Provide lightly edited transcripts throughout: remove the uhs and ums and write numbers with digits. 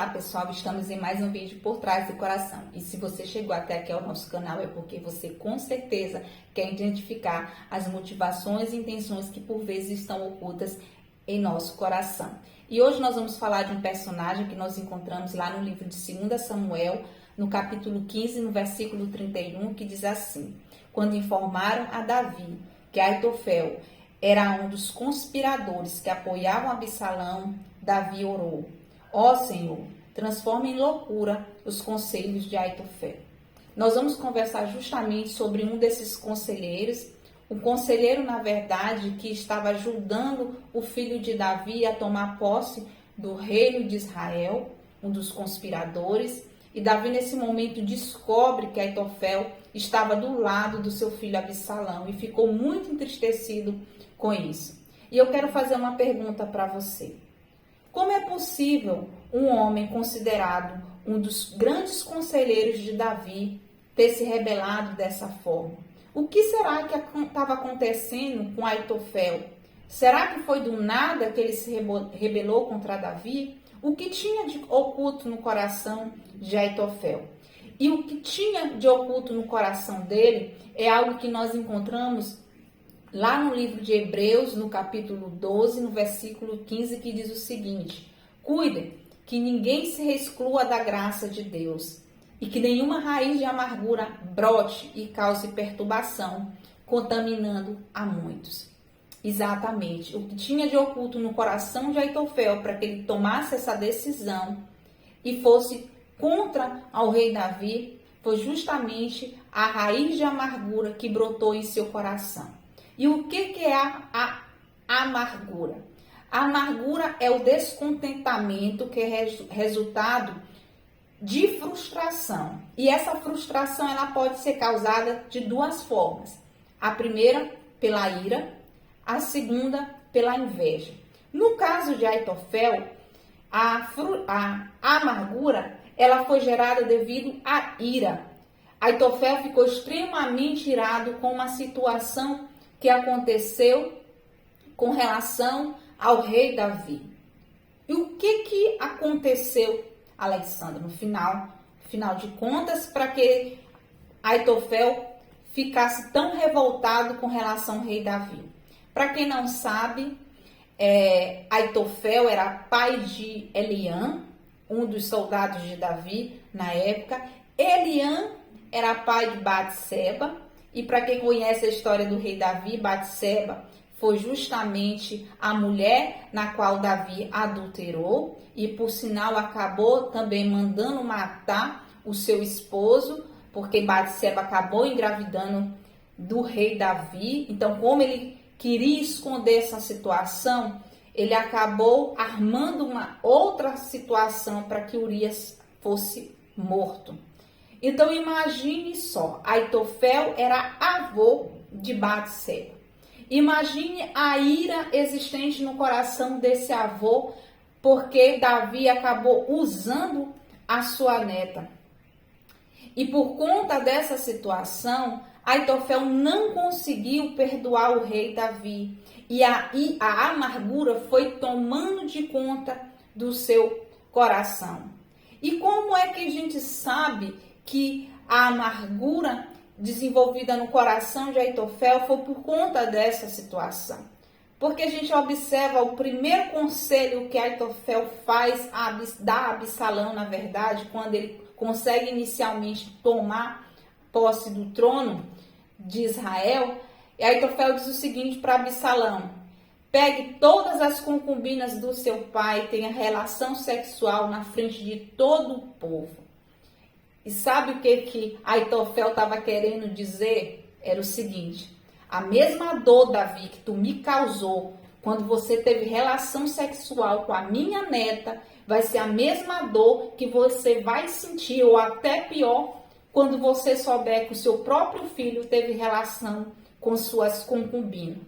Olá pessoal, estamos em mais um vídeo por trás do coração. E se você chegou até aqui ao nosso canal é porque você com certeza quer identificar as motivações e intenções que por vezes estão ocultas em nosso coração. E hoje nós vamos falar de um personagem que nós encontramos lá no livro de 2 Samuel, no capítulo 15, no versículo 31, que diz assim: quando informaram a Davi que Aitofel era um dos conspiradores que apoiavam Absalão, Davi orou: ó Senhor, transforma em loucura os conselhos de Aitofel. Nós vamos conversar justamente sobre um desses conselheiros, um conselheiro, na verdade, que estava ajudando o filho de Davi a tomar posse do reino de Israel, um dos conspiradores. E Davi, nesse momento, descobre que Aitofel estava do lado do seu filho Absalão e ficou muito entristecido com isso. E eu quero fazer uma pergunta para você. Como é possível um homem considerado um dos grandes conselheiros de Davi ter se rebelado dessa forma? O que será que estava acontecendo com Aitofel? Será que foi do nada que ele se rebelou contra Davi? O que tinha de oculto no coração de Aitofel? E o que tinha de oculto no coração dele é algo que nós encontramos lá no livro de Hebreus, no capítulo 12, no versículo 15, que diz o seguinte: cuidem que ninguém se exclua da graça de Deus e que nenhuma raiz de amargura brote e cause perturbação, contaminando a muitos. Exatamente, o que tinha de oculto no coração de Aitofel para que ele tomasse essa decisão e fosse contra ao rei Davi foi justamente a raiz de amargura que brotou em seu coração. E o que é a amargura? A amargura é o descontentamento que é resultado de frustração. E essa frustração ela pode ser causada de duas formas. A primeira, pela ira. A segunda, pela inveja. No caso de Aitofel, a amargura ela foi gerada devido à ira. Aitofel ficou extremamente irado com uma situação que aconteceu com relação ao rei Davi. E o que aconteceu, Alexandra, no final de contas, para que Aitofel ficasse tão revoltado com relação ao rei Davi? Para quem não sabe, Aitofel era pai de Eliã, um dos soldados de Davi na época. Eliã era pai de Batseba. E para quem conhece a história do rei Davi, Batseba foi justamente a mulher na qual Davi adulterou e, por sinal, acabou também mandando matar o seu esposo, porque Batseba acabou engravidando do rei Davi. Então, como ele queria esconder essa situação, ele acabou armando uma outra situação para que Urias fosse morto. Então imagine só, Aitofel era avô de Batseba. Imagine a ira existente no coração desse avô, porque Davi acabou usando a sua neta. E por conta dessa situação, Aitofel não conseguiu perdoar o rei Davi. E a amargura foi tomando de conta do seu coração. E como é que a gente sabe que a amargura desenvolvida no coração de Aitofel foi por conta dessa situação? Porque a gente observa o primeiro conselho que Aitofel faz a Absalão, na verdade, quando ele consegue inicialmente tomar posse do trono de Israel. E Aitofel diz o seguinte para Absalão: pegue todas as concubinas do seu pai e tenha relação sexual na frente de todo o povo. E sabe o que Aitofel estava querendo dizer? Era o seguinte: a mesma dor, Davi, que tu me causou quando você teve relação sexual com a minha neta, vai ser a mesma dor que você vai sentir, ou até pior, quando você souber que o seu próprio filho teve relação com suas concubinas.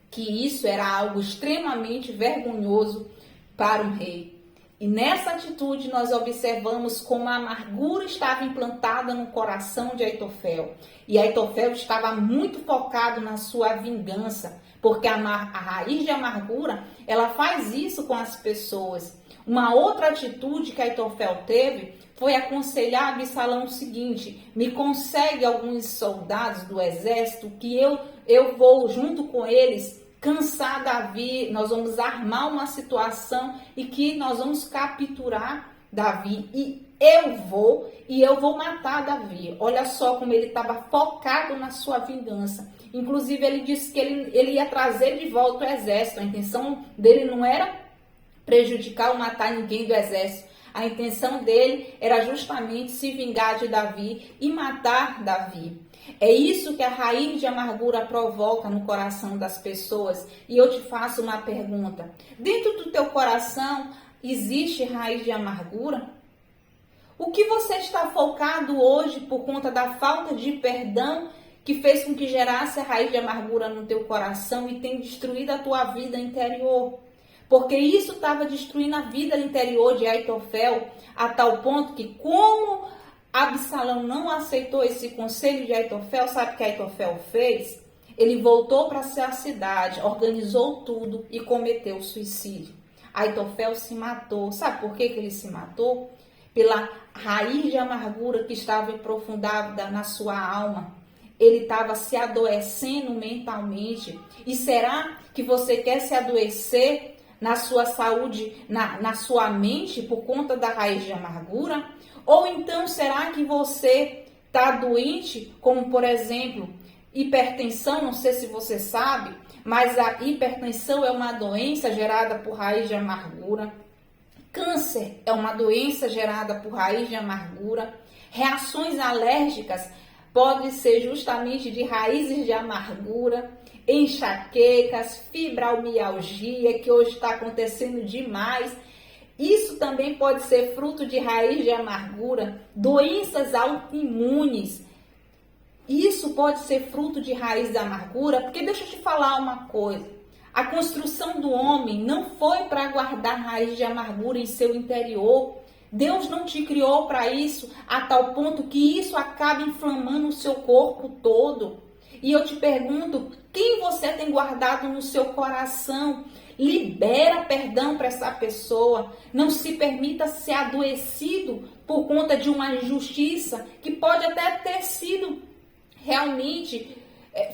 Que isso era algo extremamente vergonhoso para um rei. E nessa atitude nós observamos como a amargura estava implantada no coração de Aitofel. E Aitofel estava muito focado na sua vingança, porque a raiz de amargura, ela faz isso com as pessoas. Uma outra atitude que Aitofel teve foi aconselhar Absalão o seguinte: me consegue alguns soldados do exército que eu vou junto com eles cansar Davi, nós vamos armar uma situação e que nós vamos capturar Davi e eu vou matar Davi. Olha só como ele estava focado na sua vingança. Inclusive ele disse que ele ia trazer de volta o exército. A intenção dele não era prejudicar ou matar ninguém do exército. A intenção dele era justamente se vingar de Davi e matar Davi. É isso que a raiz de amargura provoca no coração das pessoas. E eu te faço uma pergunta. Dentro do teu coração existe raiz de amargura? O que você está focado hoje por conta da falta de perdão que fez com que gerasse a raiz de amargura no teu coração e tem destruído a tua vida interior? Porque isso estava destruindo a vida interior de Aitofel a tal ponto que, como Absalão não aceitou esse conselho de Aitofel, sabe o que Aitofel fez? Ele voltou para a cidade, organizou tudo e cometeu suicídio. Aitofel se matou. Sabe por que ele se matou? Pela raiz de amargura que estava aprofundada na sua alma. Ele estava se adoecendo mentalmente. E será que você quer se adoecer na sua saúde, na sua mente, por conta da raiz de amargura? Ou então, será que você está doente, como por exemplo, hipertensão? Não sei se você sabe, mas a hipertensão é uma doença gerada por raiz de amargura. Câncer é uma doença gerada por raiz de amargura. Reações alérgicas podem ser justamente de raízes de amargura. Enxaquecas, fibromialgia, que hoje está acontecendo demais. Isso também pode ser fruto de raiz de amargura. Doenças autoimunes. Isso pode ser fruto de raiz da amargura, porque deixa eu te falar uma coisa. A construção do homem não foi para guardar raiz de amargura em seu interior. Deus não te criou para isso, a tal ponto que isso acaba inflamando o seu corpo todo. E eu te pergunto, quem você tem guardado no seu coração? Libera perdão para essa pessoa. Não se permita ser adoecido por conta de uma injustiça que pode até ter sido realmente,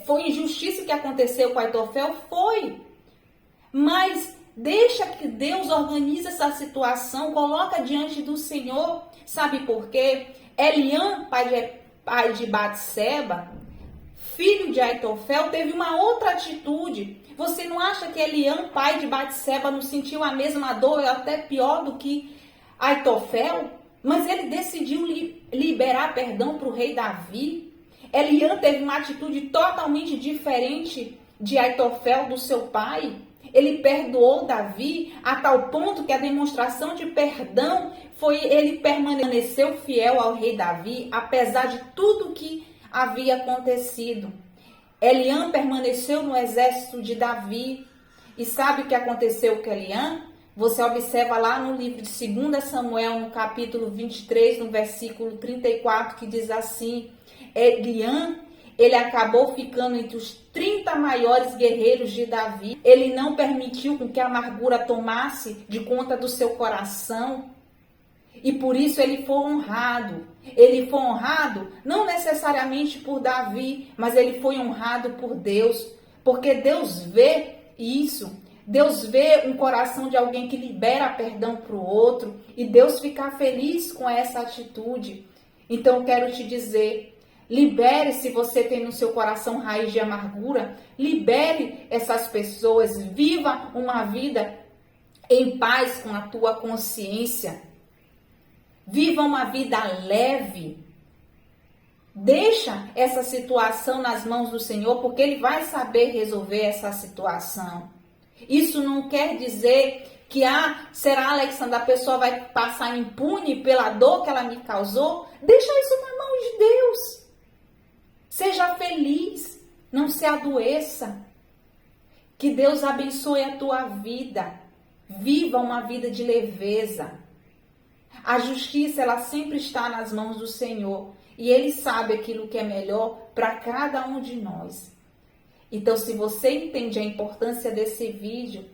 foi injustiça que aconteceu com Aitofel, foi. Mas deixa que Deus organize essa situação, coloca diante do Senhor. Sabe por quê? Eliam, pai de Batseba, filho de Aitofel, teve uma outra atitude. Você não acha que Eliam, pai de Batseba, não sentiu a mesma dor, ou até pior do que Aitofel? Mas ele decidiu liberar perdão para o rei Davi. Eliam teve uma atitude totalmente diferente de Aitofel, do seu pai. Ele perdoou Davi a tal ponto que a demonstração de perdão foi ele permaneceu fiel ao rei Davi, apesar de tudo que havia acontecido. Eliam permaneceu no exército de Davi. E sabe o que aconteceu com Eliam? Você observa lá no livro de 2 Samuel, no capítulo 23, no versículo 34, que diz assim: Eliam, ele acabou ficando entre os 30 maiores guerreiros de Davi. Ele não permitiu que a amargura tomasse de conta do seu coração. E por isso ele foi honrado. Ele foi honrado não necessariamente por Davi, mas ele foi honrado por Deus. Porque Deus vê isso. Deus vê um coração de alguém que libera perdão para o outro. E Deus fica feliz com essa atitude. Então eu quero te dizer, libere, se você tem no seu coração raiz de amargura, libere essas pessoas, viva uma vida em paz com a tua consciência, viva uma vida leve, deixa essa situação nas mãos do Senhor, porque Ele vai saber resolver essa situação. Isso não quer dizer que, será, Alexandra, a pessoa vai passar impune pela dor que ela me causou? Deixa isso na mão de Deus. Seja feliz, não se adoeça. Que Deus abençoe a tua vida. Viva uma vida de leveza. A justiça, ela sempre está nas mãos do Senhor. E Ele sabe aquilo que é melhor para cada um de nós. Então, se você entende a importância desse vídeo,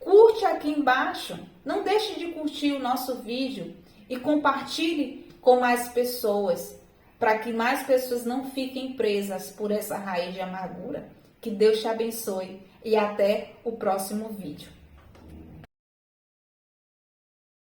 Curte aqui embaixo, não deixe de curtir o nosso vídeo e compartilhe com mais pessoas, para que mais pessoas não fiquem presas por essa raiz de amargura. Que Deus te abençoe e até o próximo vídeo.